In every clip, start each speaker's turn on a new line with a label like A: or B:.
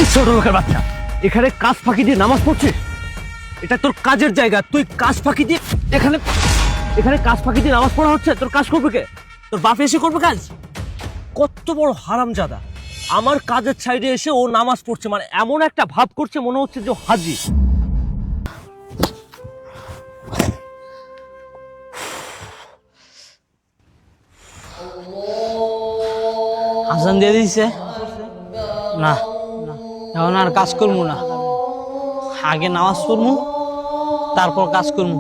A: এই ছোট লোকের বাচ্চা, এখানে কাজ ফাঁকি দিয়ে নামাজ পড়ছিস? এটা তোর কাজের জায়গা, তুই কাজ ফাঁকি দিয়ে এখানে এখানে কাজ ফাঁকি দিয়ে নামাজ পড়া হচ্ছে? তোর কাজ করবে কে? তোর বাপ এসে করবে কাজ? কত বড় হারামজাদা! আমার কাজের সাইডে এসে ও নামাজ পড়ছে, মানে এমন একটা ভাব করছে মনে হচ্ছে যে ও হাজি।
B: আজান দিয়ে দিছে না, এখন আর কাজ করবো না। আগে নামাজ পড়বো, তারপর কাজ করবো।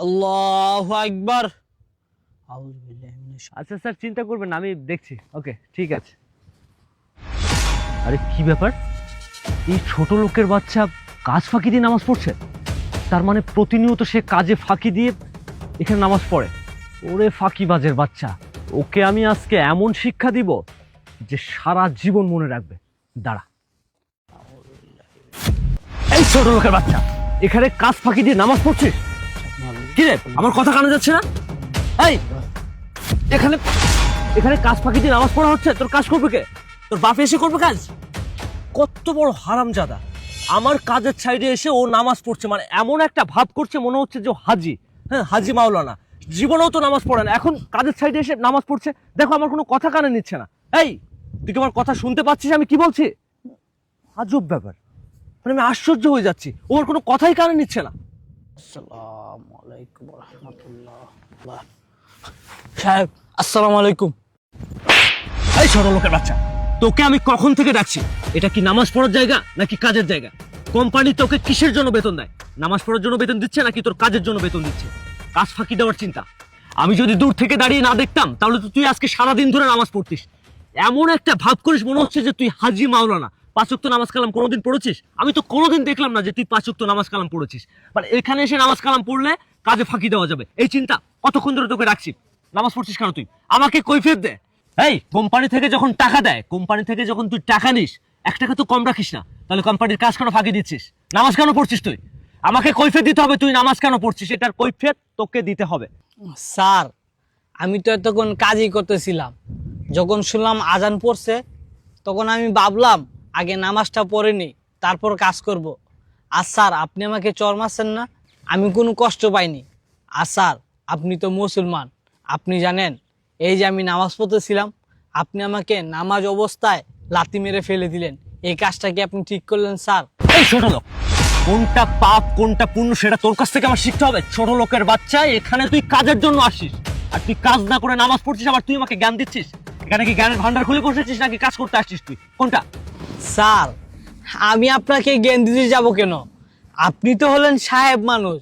B: আল্লাহু আকবার।
A: আচ্ছা স্যার, চিন্তা করবেন না, আমি দেখছি। ওকে, ঠিক আছে। আরে কি ব্যাপার, এই ছোট লোকের বাচ্চা কাজ ফাঁকি দিয়ে নামাজ পড়ছে? তার মানে প্রতিনিয়ত সে কাজে ফাঁকি দিয়ে এখানে নামাজ পড়ে। ওরে ফাঁকিবাজের বাচ্চা, ওকে আমি আজকে এমন শিক্ষা দিব যে সারা জীবন মনে রাখবে। দাঁড়া। এই ছোট লোকের বাচ্চা, এখানে কাজ ফাঁকি দিয়ে নামাজ পড়ছিস? কি রে, আমার কথা কানে যাচ্ছে না? এই, এখানে এখানে কাজ ফাঁকি দিয়ে নামাজ পড়া হচ্ছে, তোর কাজ করবে কে? তোর বাপ এসে করবে কাজ? কত বড় হারামজাদা! আমার কাজের সাইডে এসে ও নামাজ পড়ছে, মানে এমন একটা ভাব করছে মনে হচ্ছে যে ও হাজি। হ্যাঁ, হাজি মাওলানা। জীবনেও তো নামাজ পড়ে না, এখন কাজের সাইডে এসে নামাজ পড়ছে। দেখো, আমার কোনো কথা কানে নিচ্ছে না। এই, তুই কি আমার কথা শুনতে পাচ্ছিস আমি কি বলছি? আজব ব্যাপার, মানে আমি আশ্চর্য হয়ে যাচ্ছি, ওর কোনো কথাই কানে নিচ্ছে না।
B: আসসালামু আলাইকুম রাহমাতুল্লাহ। সাহেব, আসসালামু আলাইকুম।
A: এই ছোট লোকের বাচ্চা, তোকে আমি কখন থেকে ডাকছি? এটা কি নামাজ পড়ার জায়গা নাকি কাজের জায়গা? কোম্পানি তোকে কিসের জন্য বেতন দেয়? নামাজ পড়ার জন্য বেতন দিচ্ছে নাকি তোর কাজের জন্য বেতন দিচ্ছে? কাজ ফাঁকি দেওয়ার চিন্তা। আমি যদি দূর থেকে দাঁড়িয়ে না দেখতাম তাহলে তো তুই আজকে সারাদিন ধরে নামাজ পড়তিস। এমন একটা ভাব করিস মনে হচ্ছে যে তুই হাজি মাওলানা। 5 ওয়াক্ত নামাজ কালাম কোনোদিন পড়েছিস? আমি তো কোনোদিন দেখলাম না যে তুই 5 ওয়াক্ত নামাজ কালাম পড়েছিস। মানে এখানে এসে নামাজ কালাম পড়লে কাজে ফাঁকি দেওয়া যাবে, এই চিন্তা। কতক্ষণ ধরে তোকে রাখছি, নামাজ পড়ছিস কেন তুই? আমাকে কৈফিয়ত দে। এই, কোম্পানি থেকে যখন টাকা দেয়, কোম্পানি থেকে যখন তুই টাকা নিস, 1 টাকা তো কম রাখিস না। তাহলে কোম্পানির কাজ কেন ফাঁকি দিচ্ছিস? নামাজ কেন পড়ছিস তুই? আমাকে কৈফিয়ত দিতে হবে, তুই নামাজ কেন পড়ছিস এটার কৈফিয়ত তোকে দিতে হবে।
B: স্যার, আমি তো এতক্ষণ কাজই করতেছিলাম। যখন শুনলাম আজান পড়ছে, তখন আমি ভাবলাম আগে নামাজটা পড়ে নিই, তারপর কাজ করব। আর স্যার, আপনি আমাকে চর মারছেন না, আমি কোনো কষ্ট পাইনি। আর স্যার, আপনি তো মুসলমান, আপনি জানেন এই যে আমি নামাজ পড়তেছিলাম, আপনি আমাকে নামাজ অবস্থায় লাথি মেরে ফেলে দিলেন। এই কাজটা কি আপনি ঠিক করলেন স্যার?
A: এই ছোট লোক, কোনটা পাপ কোনটা পুণ্য সেটা তোর কাছ থেকে আমার শিখতে হবে। ছোট লোকের বাচ্চা, এখানে তুই কাজের জন্য আসিস, আর তুই কাজ না করে নামাজ পড়ছিস, আবার তুই আমাকে জ্ঞান দিচ্ছিস। এখানে কি জ্ঞানের ভান্ডার খুলে বসেছিস নাকি কাজ করতে আসছিস তুই? কোনটা?
B: স্যার, আমি আপনাকে জ্ঞান দিতে যাব কেন? আপনি তো হলেন সাহেব মানুষ,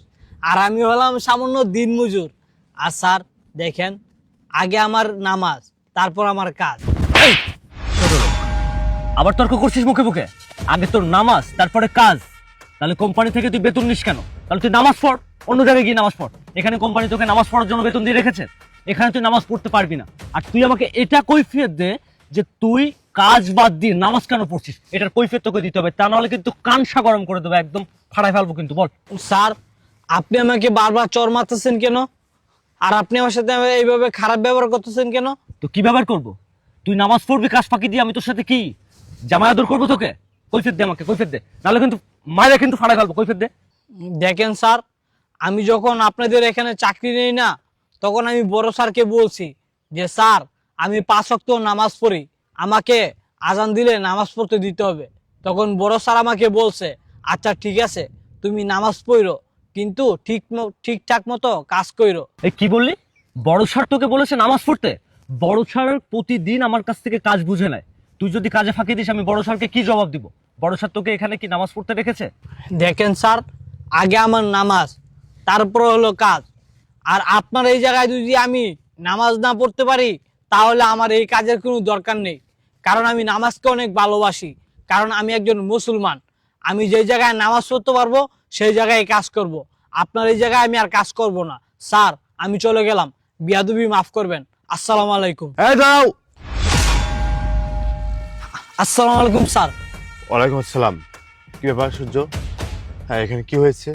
B: আর আমি হলাম সামান্য দিনমজুর। আর স্যার দেখেন, আগে আমার নামাজ, তারপর আমার কাজ।
A: এই ছোট লোক, আবার তর্ক করছিস মুখে মুখে? আগে তোর নামাজ, তারপরে কাজ। তাহলে কোম্পানি থেকে তুই বেতন নিস কেন? তাহলে তুই নামাজ পড়, অন্য জায়গায় গিয়ে নামাজ পড়। এখানে কোম্পানি তোকে নামাজ পড়ার জন্য বেতন দিয়ে রেখেছে, এখানে তুই নামাজ পড়তে পারবি না। আর তুই আমাকে এটা কৈফিয়ত দে যে তুই কাজ বাদ দিয়ে নামাজ কেন পড়ছিস, এটার কৈফিয়ত তোকে দিতে হবে। তা নাহলে কিন্তু কানসা গরম করে দেবো, একদম ফাড়ায় ফেলবো কিন্তু। বল।
B: স্যার, আপনি আমাকে বারবার চর মারতেছেন কেন? আর আপনি আমার সাথে এইভাবে খারাপ ব্যবহার করতেছেন কেন?
A: তো কি ব্যবহার করবো? তুই নামাজ পড়বি কাজ ফাঁকি দিয়ে, আমি তোর সাথে কি জামায়াদর করবো তোকে? কৈফিয়ত দে আমাকে, কৈফিয়ত দে, নাহলে কিন্তু মায়েরা কিন্তু ফাড়ায় ফেলবো। কৈফিয়ত দে।
B: দেখেন স্যার, আমি যখন আপনাদের এখানে চাকরি নেই না, তখন আমি বড় স্যারকে বলছি যে স্যার, আমি 5 ওয়াক্ত নামাজ পড়ি, আমাকে আজান দিলে নামাজ পড়তে দিতে হবে। তখন বড় স্যার আমাকে বলছে, আচ্ছা ঠিক আছে, তুমি নামাজ পড়ো, কিন্তু ঠিকঠাক মতো কাজ করো।
A: এই কি বললি? বড় স্যার তোকে বলেছে নামাজ পড়তে? বড় স্যার প্রতিদিন আমার কাছ থেকে কাজ বুঝে নেয়। তুই যদি কাজে ফাঁকি দিস, আমি বড় স্যারকে কি জবাব দিব? বড় স্যার তোকে এখানে কি নামাজ পড়তে রেখেছে?
B: দেখেন স্যার, আগে আমার নামাজ, তারপর হলো কাজ। আর আপনার এই জায়গায় যদি আমি নামাজ না পড়তে পারি, তাহলে আমার এই কাজের কোনো দরকার নেই। কারণ আমি নামাজকে অনেক ভালোবাসি, কারণ আমি একজন মুসলমান। আমি যেই জায়গায় নামাজ পড়তে পারবো সেই জায়গায় কাজ করব। আপনার এই জায়গায় আমি আর কাজ করব না। স্যার, আমি চলে গেলাম, বিয়াদবি মাফ করবেন। আসসালামু আলাইকুম।
A: এই দাও।
B: আসসালামু আলাইকুম স্যার।
C: ওয়ালাইকুম আসসালাম। কি ব্যাপার সূর্য, হ্যাঁ, এখানে কি হয়েছে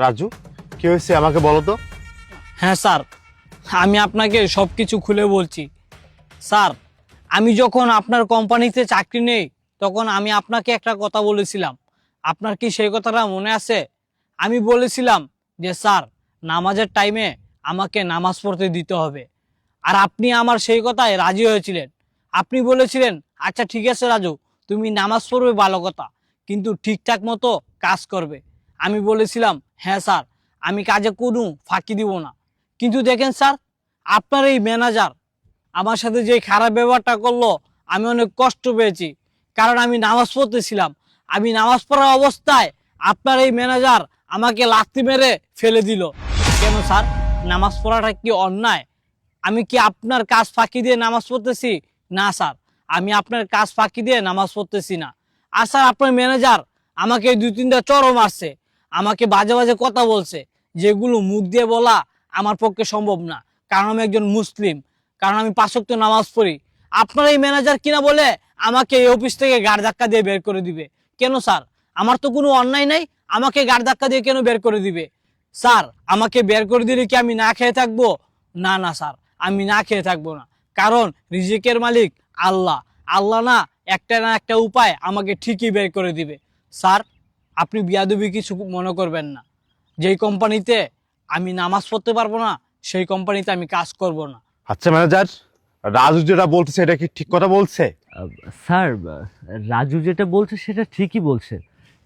C: রাজু? কি হয়েছে আমাকে বলো তো।
B: হ্যাঁ স্যার, আমি আপনাকে সব কিছু খুলে বলছি। স্যার, আমি যখন আপনার কোম্পানিতে চাকরি নেই তখন আমি আপনাকে একটা কথা বলেছিলাম। আপনার কি সেই কথাটা মনে আছে? আমি বলেছিলাম যে স্যার, নামাজের টাইমে আমাকে নামাজ পড়তে দিতে হবে। আর আপনি আমার সেই কথায় রাজি হয়েছিলেন। আপনি বলেছিলেন, আচ্ছা ঠিক আছে রাজু, তুমি নামাজ পড়বে ভালো কথা, কিন্তু ঠিকঠাক মতো কাজ করবে। আমি বলেছিলাম, হ্যাঁ স্যার, আমি কাজে কোনো ফাঁকি দিব না। কিন্তু দেখেন স্যার, আপনার এই ম্যানেজার আমার সাথে যে খারাপ ব্যবহারটা করলো, আমি অনেক কষ্ট পেয়েছি। কারণ আমি নামাজ পড়তেছিলাম, আমি নামাজ পড়ার অবস্থায় আপনার এই ম্যানেজার আমাকে লাথি মেরে ফেলে দিল। কেন স্যার, নামাজ পড়াটা কি অন্যায়? আমি কি আপনার কাজ ফাঁকি দিয়ে নামাজ পড়তেছি? না স্যার, আমি আপনার কাজ ফাঁকি দিয়ে নামাজ পড়তেছি না। আর স্যার, আপনার ম্যানেজার আমাকে 2-3টা চড়ও মারছে, আমাকে বাজে বাজে কথা বলছে, যেগুলো মুখ দিয়ে বলা আমার পক্ষে সম্ভব না। কারণ আমি একজন মুসলিম, কারণ আমি 5 ওয়াক্ত নামাজ পড়ি। আপনার এই ম্যানেজার কিনা বলে আমাকে এই অফিস থেকে গাড় ধাক্কা দিয়ে বের করে দিবে। কেন স্যার? আমার তো কোনো অন্যায় নাই, আমাকে গাড় ধাক্কা দিয়ে কেন বের করে দিবে? স্যার, আমাকে বের করে দিলে কি আমি না খেয়ে থাকবো? না না স্যার, আমি না খেয়ে থাকবো না। কারণ রিজিকের মালিক আল্লাহ। আল্লাহ না একটা না একটা উপায় আমাকে ঠিকই বের করে দিবে। স্যার, আপনি বিয়াদবি কিছু মনে করবেন না। যেই কোম্পানিতে আমি নামাজ পড়তে পারবো না, সেই কোম্পানিতে আমি কাজ করব না।
C: আচ্ছা ম্যানেজার, রাজু যেটা বলতেছে এটা কি ঠিক কথা বলছে?
A: স্যার, রাজু যেটা বলছে সেটা ঠিকই বলছে,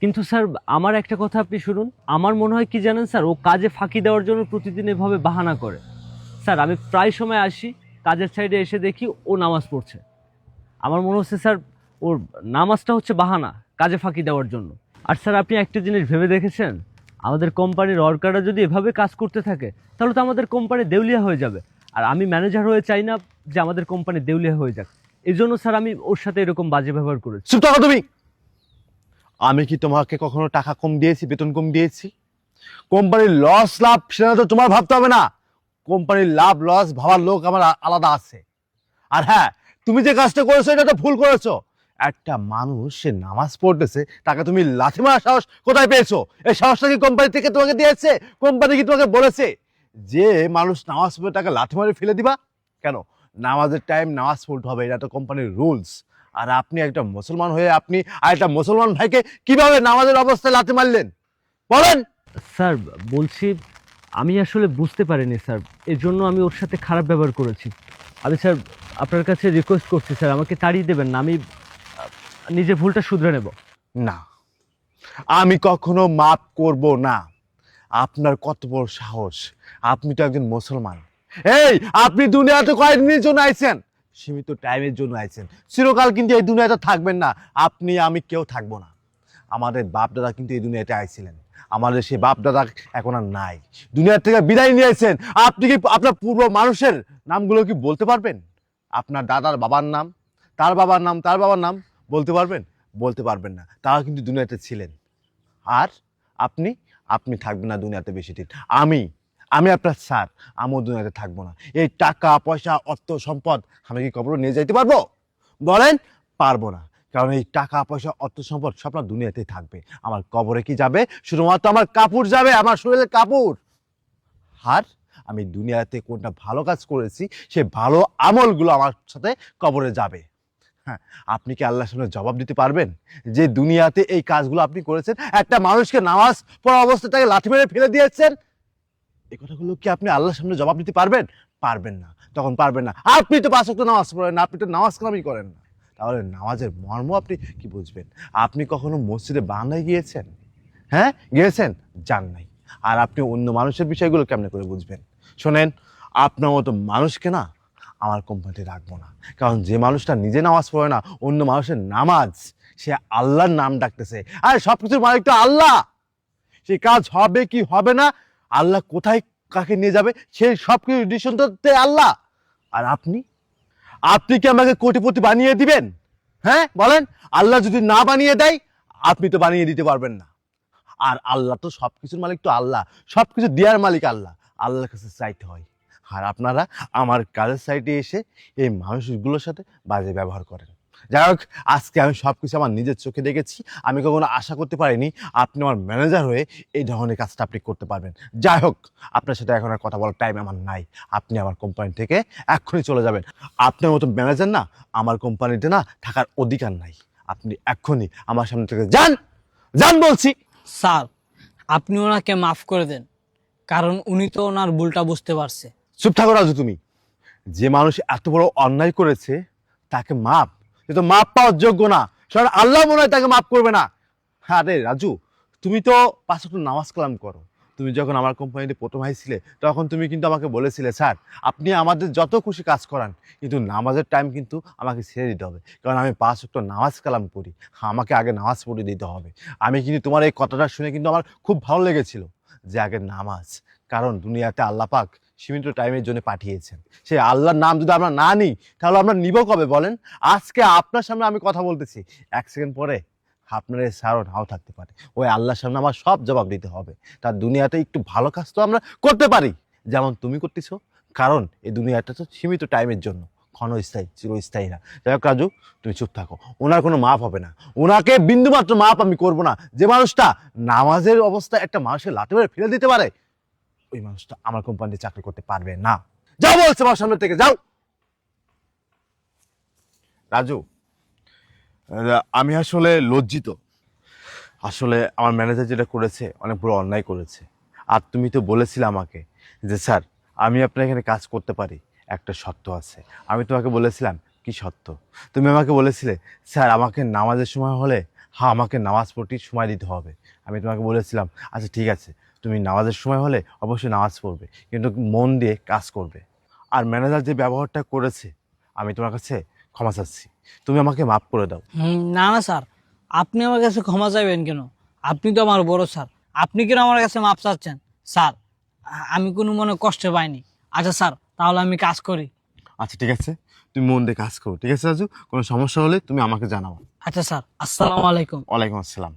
A: কিন্তু স্যার আমার একটা কথা আপনি শুনুন। আমার মনে হয় কি জানেন স্যার, ও কাজে ফাঁকি দেওয়ার জন্য প্রতিদিন এভাবে বাহানা করে। স্যার, আমি প্রায় সময় আসি, কাজের সাইডে এসে দেখি ও নামাজ পড়ছে। আমার মনে হচ্ছে স্যার, ওর নামাজটা হচ্ছে বাহানা কাজে ফাঁকি দেওয়ার জন্য। আর স্যার, আপনি একটা জিনিস ভেবে দেখেছেন, আমাদের কোম্পানির ওয়ার্কাররা যদি এভাবে কাজ করতে থাকে তাহলে তো আমাদের কোম্পানি দেউলিয়া হয়ে যাবে। আর আমি ম্যানেজার হয়ে চাই না যে আমাদের কোম্পানি দেউলিয়া হয়ে যাক। এই জন্য স্যার আমি ওর সাথে এরকম বাজে ব্যবহার করেছি।
C: চুপ থাকো তুমি। আমি কি তোমাকে কখনো টাকা কম দিয়েছি, বেতন কম দিয়েছি? কোম্পানির লস লাভ সেটা তো তোমার ভাবতে হবে না। কোম্পানির লাভ লস ভাবার লোক আমার আলাদা আছে। আর হ্যাঁ, তুমি যে কাজটা করেছো এটা তো ভুল করেছো। একটা মানুষ সে নামাজ পড়তেছে, তাকে তুমি লাথি মারার সাহস কোথায় পেয়েছো? এই সাহসটা কি কোম্পানি থেকে তোমাকে দিয়েছে? কোম্পানি কি তোমাকে বলেছে যে মানুষ নামাজ পড়ে তাকে লাথি মারে ফেলে দিবা? কেন? নামাজের টাইম নামাজ পড়তে হবে, এটা তো কোম্পানির রুলস। আর আপনি একটা মুসলমান হয়ে আপনি আর একটা মুসলমান ভাইকে কিভাবে নামাজের অবস্থায় লাথি মারলেন বলেন?
A: স্যার বলছি, আমি আসলে বুঝতে পারিনি স্যার, এর জন্য আমি ওর সাথে খারাপ ব্যবহার করেছি। আমি স্যার আপনার কাছে রিকোয়েস্ট করছি স্যার, আমাকে তাড়িয়ে দেবেন না, আমি নিজের ভুলটা শুধরে নেব।
C: না, আমি কখনো মাফ করব না। আপনার কত বড় সাহস! আপনি তো একজন মুসলমান। এই, আপনি দুনিয়াতে কয়েকদিনের জন্য আইছেন? সীমিত টাইমের জন্য আইছেন। চিরকাল কিন্তু এই দুনিয়াতে থাকবেন না। আপনি আমি কেউ থাকবো না। আমাদের বাপ দাদা কিন্তু এই দুনিয়াতে আইছিলেন। আমাদের সেই বাপ দাদা এখন আর নাই, দুনিয়ার থেকে বিদায় নিয়েছেন। আপনি কি আপনার পূর্ব মানুষের নামগুলো কি বলতে পারবেন? আপনার দাদার বাবার নাম, তার বাবার নাম, তার বাবার নাম বলতে পারবেন? বলতে পারবেন না। তারা কিন্তু দুনিয়াতে ছিলেন। আর আপনি আপনি থাকবেন না দুনিয়াতে বেশি দিন। আমি আমি আপনার স্যার, আমিও দুনিয়াতে থাকবো না। এই টাকা পয়সা অর্থ সম্পদ আমি কি কবরে নিয়ে যাইতে পারবো? বলেন। পারবো না। কারণ এই টাকা পয়সা অর্থ সম্পদ সব না দুনিয়াতেই থাকবে। আমার কবরে কি যাবে? শুধুমাত্র আমার কাপড় যাবে, আমার শরীরের কাপড়। আর আমি দুনিয়াতে কোনটা ভালো কাজ করেছি সেই ভালো আমলগুলো আমার সাথে কবরে যাবে। হ্যাঁ, আপনি কি আল্লাহর সামনে জবাব দিতে পারবেন যে দুনিয়াতে এই কাজগুলো আপনি করেছেন? একটা মানুষকে নামাজ পড়া অবস্থাটাকে লাথি মেরে ফেলে দিয়েছেন। এই কথাগুলো কি আপনি আল্লাহর সামনে জবাব দিতে পারবেন? পারবেন না। তখন পারবেন না। আপনি তো 5 ওয়াক্ত নামাজ পড়েন না, আপনি তো নামাজ কালামই করেন না। তাহলে নামাজের মর্ম আপনি কি বুঝবেন? আপনি কখনো মসজিদে বারান্দায় গিয়েছেন? হ্যাঁ, গিয়েছেন? যান নাই। আর আপনি অন্য মানুষের বিষয়গুলো কেমনে করে বুঝবেন? শোনেন, আপনার মতো মানুষকে না আমার কোম্পানিতে রাখবো না। কারণ যে মানুষটা নিজে নামাজ পড়ে না, অন্য মানুষের নামাজ, সে আল্লাহর নাম ডাকতেছে। আর সবকিছুর মালিক তো আল্লাহ। সেই কাজ হবে কি হবে না, আল্লাহ কোথায় কাকে নিয়ে যাবে সেই সব কিছু ডিসিশন তো আল্লাহ। আর আপনি আপনি কি আমাকে কোটিপতি বানিয়ে দিবেন? হ্যাঁ বলেন। আল্লাহ যদি না বানিয়ে দেয়, আপনি তো বানিয়ে দিতে পারবেন না। আর আল্লাহ তো সবকিছুর মালিক তো আল্লাহ, সবকিছু দেওয়ার মালিক আল্লাহ। আল্লাহর কাছে চাইতে হয়। আর আপনারা আমার কাজের সাইটে এসে এই মানুষগুলোর সাথে বাজে ব্যবহার করেন। যাই হোক, আজকে আমি সব কিছু আমার নিজের চোখে দেখেছি। আমি কখনো আশা করতে পারিনি আপনি আমার ম্যানেজার হয়ে এই ধরনের কাজটা আপনি করতে পারবেন। যাই হোক, আপনার সাথে এখন আর কথা বলার টাইম আমার নাই। আপনি আমার কোম্পানি থেকে এক্ষুনি চলে যাবেন। আপনার মতো ম্যানেজার না আমার কোম্পানিতে না থাকার অধিকার নাই। আপনি এক্ষুনি আমার সামনে থেকে যান, যান বলছি।
B: স্যার, আপনি ওনাকে মাফ করে দেন, কারণ উনি তো ওনার ভুলটা বুঝতে পারছে।
C: চুপ থাকো রাজু তুমি। যে মানুষ এত বড় অন্যায় করেছে তাকে মাপ, সে তো মাপ পাওয়ার যোগ্য না। কারণ আল্লাহ মনে হয় তাকে মাফ করবে না। আরে রাজু, তুমি তো 5 ওয়াক্ত নামাজ কালাম করো। তুমি যখন আমার কোম্পানিতে প্রথম আইছিলে তখন তুমি কিন্তু আমাকে বলেছিলে, স্যার আপনি আমাদের যত খুশি কাজ করান, কিন্তু নামাজের টাইম কিন্তু আমাকে ছেড়ে দিতে হবে, কারণ আমি 5 ওয়াক্ত নামাজ কালাম করি। আমাকে আগে নামাজ পড়ে দিতে হবে। আমি কিন্তু তোমার এই কথাটা শুনে কিন্তু আমার খুব ভালো লেগেছিল যে আগে নামাজ, কারণ দুনিয়াতে আল্লাহ পাক সীমিত টাইমের জন্য পাঠিয়েছেন। সেই আল্লাহর নাম যদি আমরা না নিই তাহলে আমরা নিব কবে বলেন? আজকে আপনার সামনে আমি কথা বলতেছি, 1 সেকেন্ড পরে আপনার এই সারও নাও থাকতে পারে। ওই আল্লাহর সামনে আমার সব জবাব দিতে হবে। তার দুনিয়াতে একটু ভালো কাজ তো আমরা করতে পারি, যেমন তুমি করতেছো। কারণ এই দুনিয়াটা তো সীমিত টাইমের জন্য, ক্ষণস্থায়ী, চিরস্থায়ী না। যাই হোক রাজু, তুমি চুপ থাকো। ওনার কোনো মাপ হবে না, ওনাকে বিন্দুমাত্র মাপ আমি করবো না। যে মানুষটা নামাজের অবস্থায় একটা মানুষের লাথি মেরে ফেলে দিতে পারে, ওই মানুষটা আমার কোম্পানিতে চাকরি করতে পারবে না। যাও বলছে আমার সামনে থেকে, যাও। রাজু, আমি আসলে লজ্জিত। আসলে আমার ম্যানেজার যেটা করেছে অনেক বড় অন্যায় করেছে। আর তুমি তো বলেছিলে আমাকে যে স্যার আমি আপনার এখানে কাজ করতে পারি, একটা শর্ত আছে। আমি তোমাকে বলেছিলাম কি শর্ত? তুমি আমাকে বলেছিলে স্যার আমাকে নামাজের সময় হলে আমাকে নামাজ পড়তে সময় দিতে হবে। আমি তোমাকে বলেছিলাম আচ্ছা ঠিক আছে, তুমি নামাজের সময় হলে অবশ্যই নামাজ পড়বে, কিন্তু মন দিয়ে কাজ করবে। আর ম্যানেজার যে ব্যবহারটা করেছে, আমি তোমার কাছে ক্ষমা চাচ্ছি, তুমি আমাকে মাফ করে দাও।
B: না না স্যার, আপনি আমার কাছে ক্ষমা চাইবেন কেন? আপনি তো আমার বড় স্যার, আপনি কেন আমার কাছে মাপ চাচ্ছেন? স্যার, আমি কোনো মনে কষ্ট পাইনি। আচ্ছা স্যার, তাহলে আমি কাজ করি।
C: আচ্ছা ঠিক আছে, তুমি মন দিয়ে কাজ করো। ঠিক আছে রাজু, কোনো সমস্যা হলে তুমি আমাকে জানাও।
B: আচ্ছা স্যার, আসসালামু আলাইকুম।
C: ওয়ালাইকুম আসসালাম।